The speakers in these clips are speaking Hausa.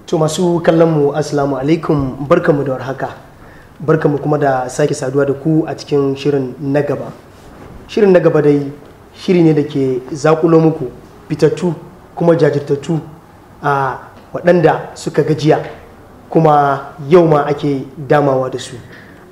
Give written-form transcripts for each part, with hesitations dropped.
To masu kallon mu assalamu alaikum, barkamu da warhaka, barkamu kuma da sake saduwa da ku a cikin shirin na gaba. Shirin na gaba dai shiri ne da ke zakulo muku fitattu kuma jajirtattu a waɗanda suka gajiya kuma yau ma ake damawa da su.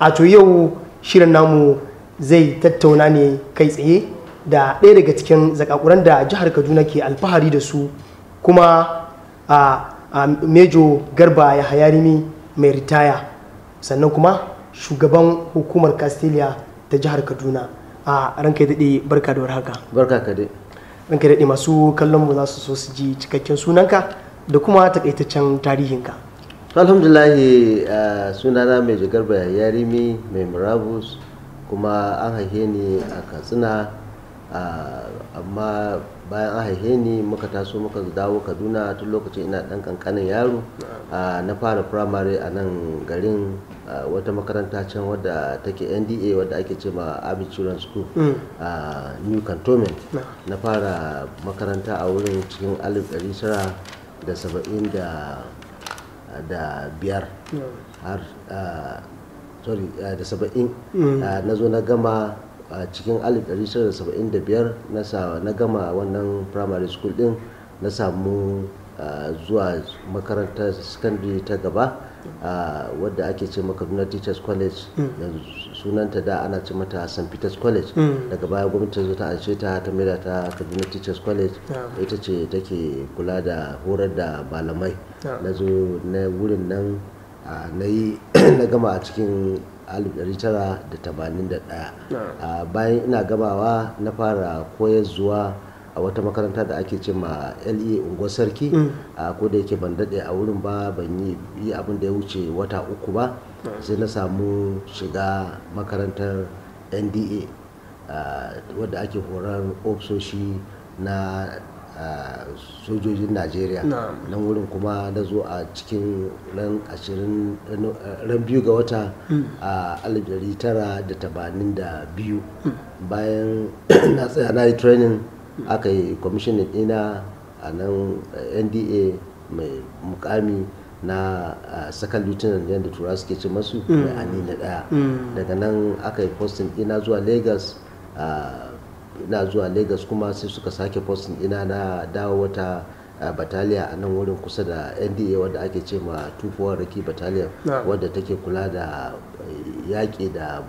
A to yau shirin namu zai tattauna ne kai tsaye da ɗaya daga cikin zakakuran da jihar Kaduna ke alfahari da su, kuma a Mejo Garba Yahaya mai ritaya, sannan kuma shugaban hukumar Castelia ta jihar Kaduna. A ranka daɗe, barka da warhaka. Barka ka dai. Ranka daɗe, masu kallon mu za su so su ji cikakken sunanka da kuma takaitaccen tarihinka. Alhamdulahi, sunana Mejo Garba Yahaya mai murabus, kuma an haife ni a Katsina, amma bayan an haife ni muka taso muka dawo Kaduna tun lokacin ina ɗan kankanin yaro. Na fara firamare a nan garin, wata makaranta can wadda take NDA wadda ake ce ma Abi Children's School a New Cantonment. Na fara makaranta a wurin cikin 1975 har da 70. Na zo na gama a cikin 1975 na gama wannan primary school din, na samu zuwa makarantar secondary ta gaba wadda ake ce maka Kaduna Teachers College, yanzu sunanta da ana ce mata St. Peter's College. Daga baya gwamnati zo ta anshe ta maida ta Kaduna Teachers College. Ita ce take kula da horar da malamai. Na zo na wurin nan na gama a cikin 1981. Bayan ina gamawa na fara koyar zuwa a wata makaranta da ake ce ma LE Unguwar Sarki. Ko da yake ban daɗe a wurin ba, ban yi abin da ya wuce wata 3 ba, sai na samu shiga makarantar NDA wadda ake horar ofisoshi na sojojin Najeriya. Nan wurin kuma na zo a cikin ran 2 ga wata a 1982. Bayan na tsaya na yi training, aka yi commissioning ɗina a nan NDA mai mukami na second lieutenant yadda tura suke ce masu mai ani na ɗaya. Daga nan aka yi posting ɗina zuwa Lagos. Ina zuwa Lagos kuma sai suka sake posting ina na dawo wata battalion a nan wurin kusa da NDA wadda ake ce ma 2-4 Raki battalion, wadda take kula da yaƙi da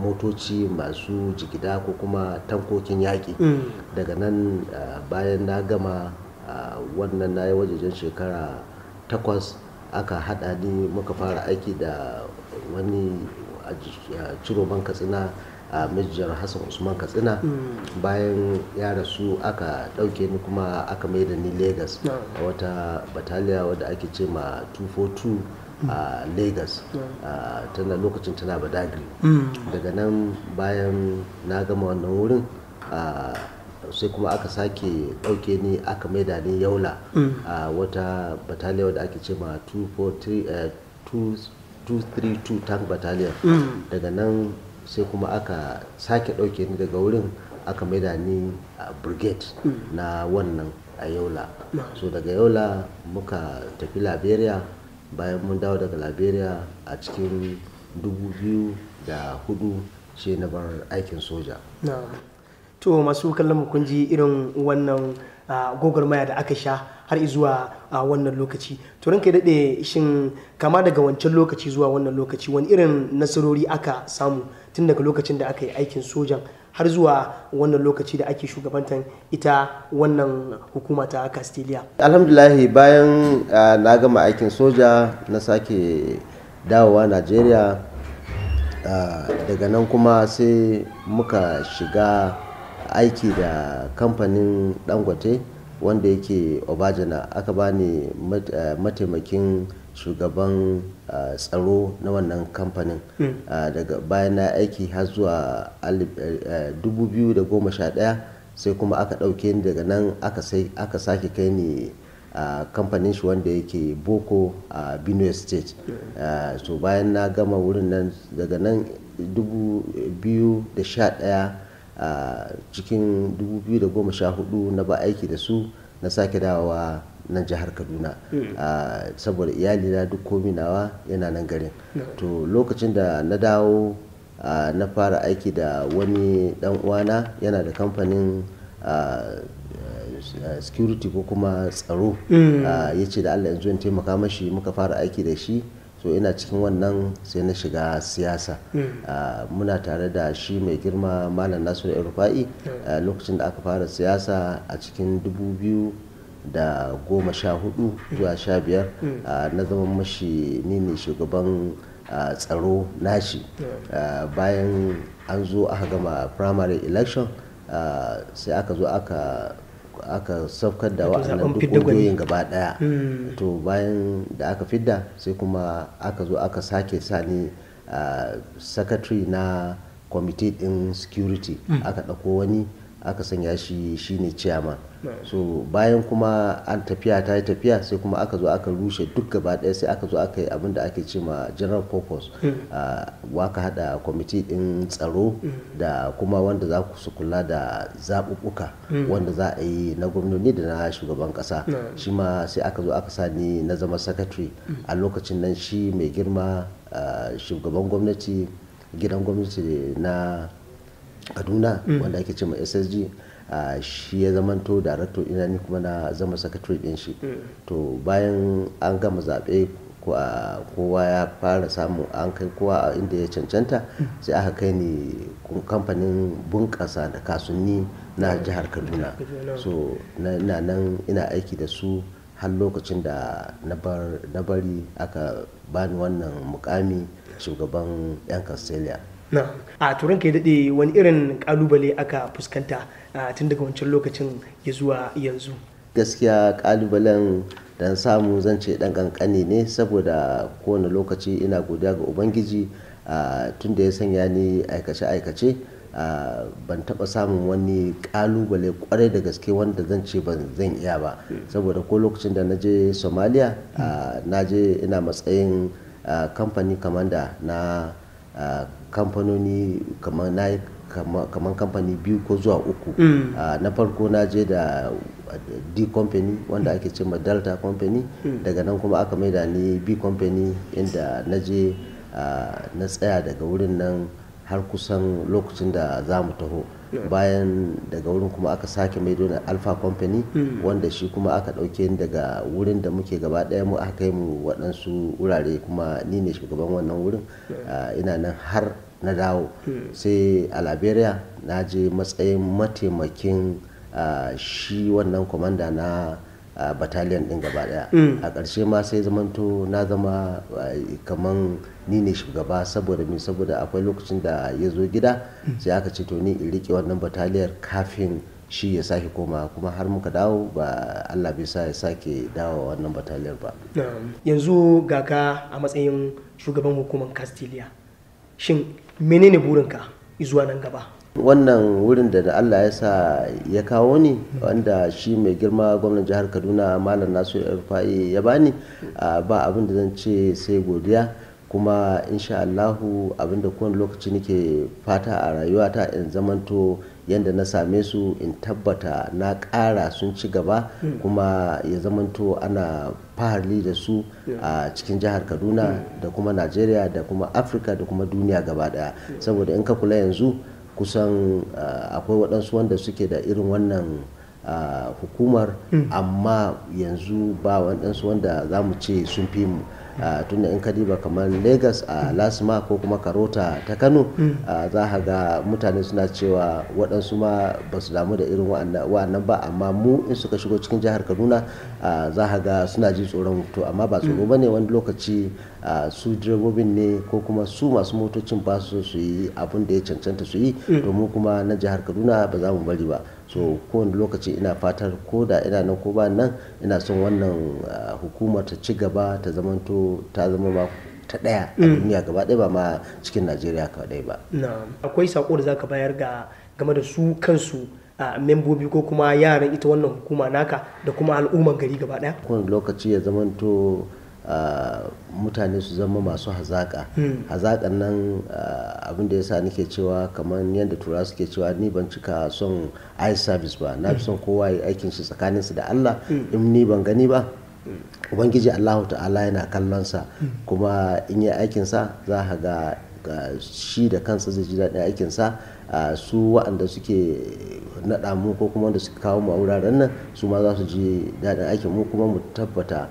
motoci masu jigida ko kuma tankokin yaƙi. Daga nan bayan na gama wannan na yi wajejen shekara 8, aka haɗa ni muka fara aiki da wani Ciroman Katsina, Major Hassan Usman Katsina. Bayan ya rasu aka ɗauke ni kuma aka mai da ni Lagos a wata bataliya wadda ake ce ma 242 a Lagos. Tana lokacin tana Badagry. Daga nan bayan na gama wannan wurin, sai kuma aka sake ɗauke ni aka mai da ni Yola a wata bataliya wadda ake ce ma 232 Tank Battalion. Daga nan sai kuma aka sake ɗauke ni daga wurin aka maida ni a brigade na wannan a Yola. So daga Yola muka tafi Liberia. Bayan mun dawo daga Liberia a cikin 2004 sai na bar aikin soja. To masu kallon mu kun ji irin wannan gwagwarmaya da aka sha har zuwa wannan lokaci. To ranka daɗe, shin kama daga wancan lokaci zuwa wannan lokaci wani irin nasarori aka samu tun daga lokacin da aka yi aikin sojan har zuwa wannan lokaci da ake shugabantar ita wannan hukuma ta Castelia? Alhamdulahi, bayan na gama aikin soja na sake dawowa Najeriya. Daga nan kuma sai muka shiga aiki da kamfanin Dangote wanda yake Obajana. Aka bani mataimakin shugaban tsaro na wannan kamfanin. Daga bayan na aiki har zuwa 2011 sai kuma aka ɗauke ni. Daga nan aka sake kai ni a kamfanin shi wanda yake Boko a Benue State. So bayan na gama wurin nan, daga nan 2011 cikin 2014 na ba aiki da su, na sake dawowa nan jihar Kaduna. Saboda iyali na duk komi nawa yana nan garin. To lokacin da na dawo na fara aiki da wani dan uwana yana da kamfanin security ko kuma tsaro. Ya ce da Allah yanzu in taimaka mashi, muka fara aiki da shi. So ina cikin wannan sai na shiga siyasa. Muna tare da shi mai girma Malam Nasiru El-Rufai lokacin da aka fara siyasa a cikin 2014 zuwa 15. Na zama mashi ni ne shugaban tsaro nashi. Bayan an zo aka gama primary election, sai aka zo aka saukar da wa'annan duk ƙungiyoyin gaba daya. To bayan da aka fidda sai kuma aka zo aka sake sani secretary na committee din security. Aka ɗauko wani aka sanya shi shine chairman. So bayan kuma an tafiya ta yi tafiya sai kuma aka zo aka rushe duk gaba daya, sai aka zo aka yi abin da ake ce ma general purpose. Waka hada committee din tsaro da kuma wanda za su kula da zaɓuɓɓuka wanda za a yi na gwamnoni da na shugaban ƙasa. Shi ma sai aka zo aka sani na zama secretary. A lokacin nan shi mai girma shugaban gwamnati, gidan gwamnati na Kaduna wanda ake ce ma SSG, shi ya zamanto director ina, ni kuma na zama secretary din shi. To bayan an gama zaɓe kowa ya fara samu, an kai kowa a inda ya cancanta, sai aka kai ni kamfanin bunƙasa da kasuwanni na jihar Kaduna. So ina nan ina aiki da su har lokacin da na bari aka bani wannan mukami shugaban 'yan Castelia. A turan kai daɗe, wani irin kalubale aka fuskanta tun daga wancan lokacin ya zuwa yanzu? Gaskiya kalubalen da samu zan ce dan kankani ne, saboda kowane lokaci ina godiya ga Ubangiji tun da ya sanya ni aikace-aikace. Ban taɓa samun wani kalubale kwarai da gaske wanda zan ce ban zan iya ba, saboda ko lokacin da na je Somalia na je ina matsayin kamfani kamanda na kamfanoni kamar kamfani 2 ko zuwa 3. Na farko na je da D company wanda ake ce ma Delta company. Daga nan kuma aka maida ni B company, inda na je na tsaya daga wurin nan har kusan lokacin da za mu taho. Bayan daga wurin kuma aka sake maido na Alpha company, wanda shi kuma aka ɗauke ni daga wurin da muke gaba ɗaya mu aka kai mu waɗansu wurare, kuma ni ne shugaban wannan wurin. Ina nan har na dawo. Sai a Liberia na je matsayin mataimakin shi wannan komanda na battalion din gaba daya. A ƙarshe ma sai zamanto na zama kaman ni ne shugaba, saboda akwai lokacin da ya zo gida sai aka ce to ni in rike wannan bataliyar kafin shi ya sake koma, kuma har muka dawo ba Allah bai sa ya sake dawo wannan bataliyar ba. Yanzu ga ka a matsayin shugaban hukumar Castelia, shin menene burinka zuwa nan gaba? Wannan wurin da Allah ya sa ya kawo ni, wanda shi mai girma gwamnan jihar Kaduna Malam Nasiru El-Rufai ya bani, ba abin da zan ce sai godiya. Kuma insha Allahu abinda kowane lokaci nake fata a rayuwata in zamanto yadda na same su, in tabbata na ƙara sun ci gaba, kuma ya zamanto ana fahari da su a cikin jihar Kaduna da kuma Najeriya da kuma Afirka da kuma duniya gaba daya. Saboda in ka kula yanzu kusan akwai waɗansu wanda suke da irin wannan hukumar, amma yanzu ba waɗansu wanda za mu ce sun fi mu. Tunda in ka diba kamar Lagos a Lasma ko kuma Karota ta Kano, za ka ga mutane suna cewa waɗansu ma ba su damu da irin wa'annan ba, amma mu in suka shigo cikin jihar Kaduna za ka ga suna ji tsoron. To amma ba tsoro ba ne, wani lokaci su direbobin ne ko kuma su masu motocin ba su yi abin da ya cancanta su yi, domin kuma na jihar Kaduna ba za mu bari ba. So kowane lokaci ina fatar ko da ina nan ko ba nan, ina son wannan hukumar ta ci gaba, ta zama ba ta daya a duniya gaba ɗaya, ba ma cikin Najeriya kaɗai ba. Akwai sako da zaka bayar game da su kansu membobi ko kuma yaran ita wannan hukuma naka da kuma al'umman gari gaba ɗaya? Kowane lokaci ya zamanto mutane su zama masu hazaƙa. Hazaƙan nan abin da yasa nake cewa kamar yadda turawa suke cewa ni ban cika son eye service ba, na fi son kowa ya aikin shi tsakaninsu da Allah. In ni ban gani ba, ubangiji Allahu ta'ala yana kallon sa, kuma in yi aikinsa za ka ga shi da kansa zai ji daɗin aikinsa. Su waɗanda suke naɗa mu ko kuma wanda suka kawo mu a wuraren nan su ma za su ji daɗin aikin mu, kuma mu tabbata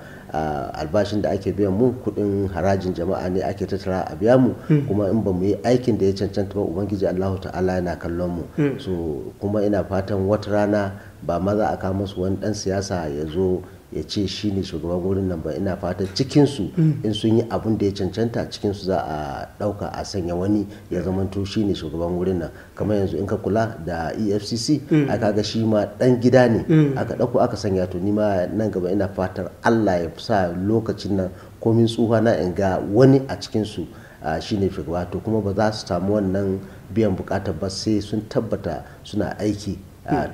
albashin da ake biyan mu kuɗin harajin jama'a ne ake tattara a biya mu, kuma in ba mu yi aikin da ya cancanta ba ubangiji Allahu ta'ala yana kallon mu. So kuma ina fatan wata rana ba ma za a kawo musu wani ɗan siyasa ya zo ya ce shi ne shugaban wurin nan ba. Ina fatan cikinsu in sun yi abin da ya cancanta cikinsu za a ɗauka a sanya wani ya zamanto shi ne shugaban wurin nan. Kamar yanzu in ka kula da EFCC aka ga shi ma ɗan gida ne aka ɗauko aka sanya. To ni ma nan gaba ina fatar Allah ya sa lokacin nan komin tsufa na in ga wani a cikinsu shi ne shugaba. To kuma ba za su samu wannan biyan bukatar ba sai sun tabbata suna aiki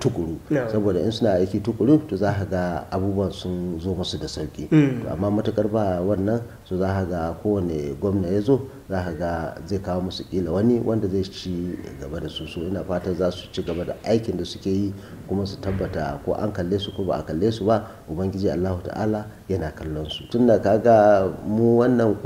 tukuru, saboda in suna aiki tukuru to za ka ga abubuwan sun zo musu da sauki. Amma matukar ba wannan, so za ka ga kowane gwamna ya zo za ka ga zai kawo musu kila wani wanda zai ci gaba da su. So ina fatan za su ci gaba da aikin da suke yi, kuma su tabbata ko an kalle su ko ba a kalle su ba ubangiji Allahu ta'ala yana kallon su. Tunda kaga mu wannan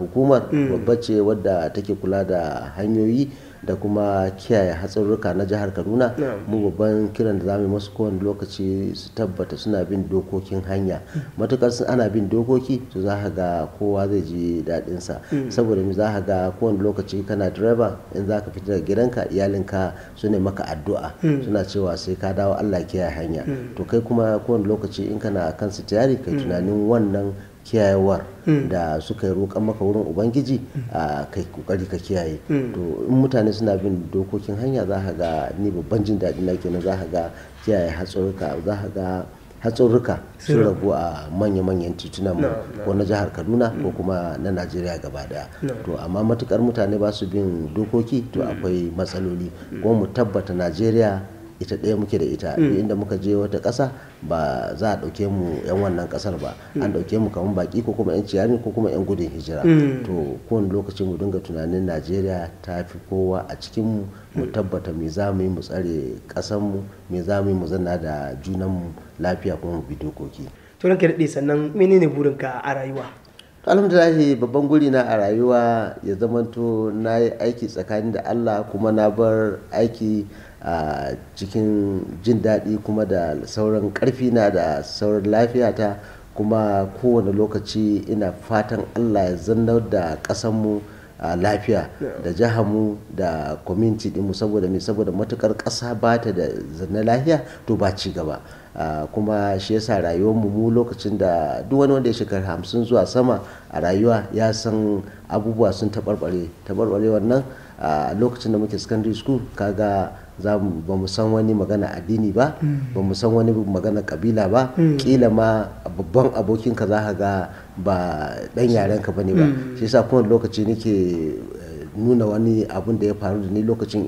hukumar babba ce wadda take kula da hanyoyi da kuma kiyaye hatsarurruka na jihar Kaduna. Mu babban kiran da za mu masu kowane lokaci su tabbata suna bin dokokin hanya. Matukar ana bin dokoki to za ka ga kowa zai ji daɗin sa, saboda me za ka ga kowane lokaci kana direba in za ka fita daga gidanka iyalinka su ne maka addu'a suna cewa sai ka dawo Allah kiyaye hanya. To kai kuma kowane lokaci in kana kan sitiyari kai tunanin wannan kiyayewar da suka yi roƙon maka wurin ubangiji a kai kokari ka kiyaye. To in mutane suna bin dokokin hanya za ka ga ni babban jin daɗi na kenan. Za ka ga kiyaye hatsarurruka, za ka ga hatsarurruka sun ragu a manya-manyan titunan mu ko na jihar Kaduna ko kuma na Najeriya gaba daya. To amma matukar mutane ba su bin dokoki to akwai matsaloli. Kuma mu tabbata Najeriya ita ɗaya muke da ita. Inda muka je wata ƙasa ba za a ɗauke mu 'yan wannan ƙasar ba, an ɗauke mu kamar baƙi ko kuma 'yan ciyani ko kuma 'yan gudun hijira. To kowane lokaci mu dinga tunanin Najeriya ta fi kowa a cikin mu tabbata me za mu yi mu tsare ƙasar mu, me za mu yi mu zanna da junan mu lafiya kuma mu bi dokoki. To ranka daɗe, sannan menene burinka a rayuwa? Alhamdulillah babban guri na a rayuwa ya zamanto na yi aiki tsakanin da Allah, kuma na bar aiki a cikin jin daɗi kuma da sauran ƙarfi na da sauran lafiyata. Kuma kowane lokaci ina fatan Allah ya zannar da ƙasanmu lafiya da jiharmu da community ɗinmu. Saboda me? Saboda matukar ƙasa ba ta da zanna lafiya to ba ci gaba. Kuma shi yasa rayuwarmu mu lokacin da duk wani wanda ya shekara 50 zuwa sama a rayuwa ya san abubuwa sun taɓarɓare wannan a lokacin da muke secondary school. Kaga ba mu san wani magana addini ba, ba mu san wani magana kabila ba. Kila ma babban abokinka za ka ga ba ɗan yarenka ba ne ba. Shi yasa kowane lokaci nake nuna wani abun da ya faru da ni lokacin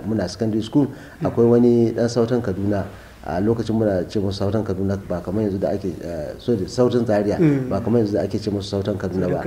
muna secondary school. Akwai wani ɗan sautan Kaduna a lokacin muna ce musu sautan Kaduna, ba kamar yanzu da ake sautan Zaria, ba kamar yanzu da ake ce musu sautan Kaduna ba.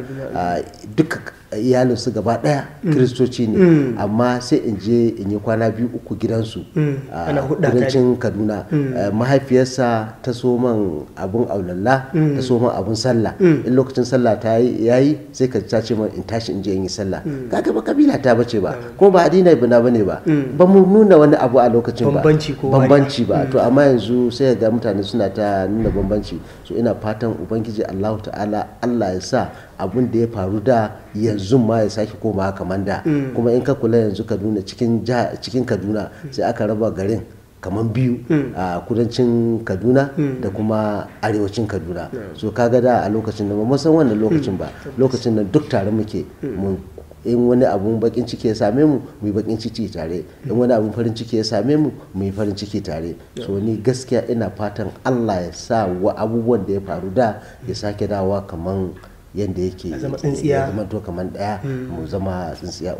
Duka iyalinsu gaba daya kiristoci ne, amma sai in je in yi kwana 2-3 gidansu a kudancin Kaduna. Mahaifiyarsa ta so man abun aulalla, ta so man abun sallah. In lokacin sallah ta yayi sai ka ta ce man in tashi in je in yi sallah. Kaga ba kabila ta bace ba, ko ba addini bana bane ba, ba mu nuna wani abu a lokacin ba, bambanci ba. To amma yanzu sai ga mutane suna ta nuna bambanci. So ina fatan ubangiji Allahu ta'ala Allah ya sa abun da ya faru da yanzu ma ya sake koma kamar da. Kuma in ka kula yanzu Kaduna cikin Kaduna sai aka raba garin kamar biyu, a kudancin Kaduna da kuma arewacin Kaduna. So kaga da a lokacin da ba san wannan lokacin ba, lokacin nan duk tare muke. In wani abun bakin ciki ya same mu mu yi bakin ciki tare, in wani abun farin ciki ya same mu mu yi farin ciki tare. So ni gaskiya ina fatan Allah ya sa wa abubuwan da ya faru da ya sake dawowa kaman yadda yake ya zama to kamar daya mu zama tsintsiya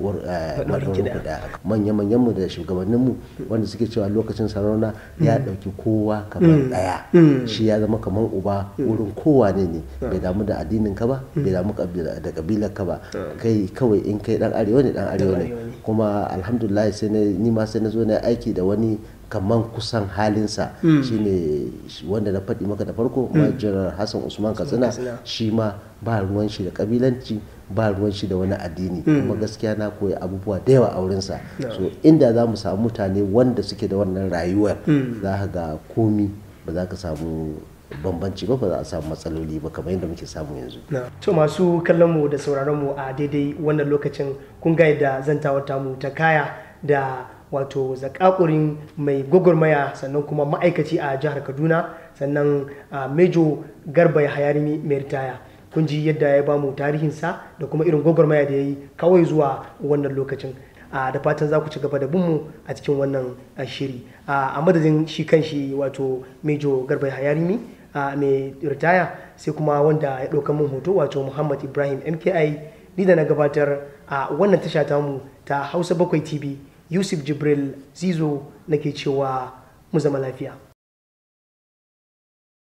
maɗaurin kuɗa manya-manyan mu da shugabannin mu wanda suke cewa lokacin sarauna ya ɗauki kowa kamar daya shi ya zama kamar uba wurin kowa ne bai damu da addinin ka ba bai damu da kabilar ka ba kai kawai in kai dan arewa ne kuma alhamdulillah sai ni ma sai na zo na aiki da wani kaman kusan halinsa shine wanda na faɗi maka da farko majalar Hassan Usman Katsina shi ma ba ruwan shi da kabilanci ba ruwan shi da wani addini kuma gaskiya na koyi abubuwa da yawa a wurinsa so inda za mu samu mutane wanda suke da wannan rayuwar za ka ga komi ba za ka samu bambanci ba za a samu matsaloli ba kamar yadda muke samu yanzu. To masu kallon mu da sauraron mu a daidai wannan lokacin kun ga yadda zantawar tamu ta kaya da wato zakakurin mai gwagwarmaya sannan kuma ma'aikaci a jihar Kaduna sannan Mejo Garba Hayarimi mai ritaya. Kun ji yadda ya bamu tarihinsa da kuma irin gwagwarmaya da ya yi kawai zuwa wannan lokacin. Da fatan za ku ci gaba da binmu a cikin wannan shiri. A madadin shi kanshi wato Mejo Garba Hayarimi mai ritaya sai kuma wanda ya ɗauka min hoto wato Muhammad Ibrahim MKI ni da na gabatar a wannan tasha tamu ta Hausa 7 TV Yusuf Jibril Zizo nake cewa mu zama lafiya.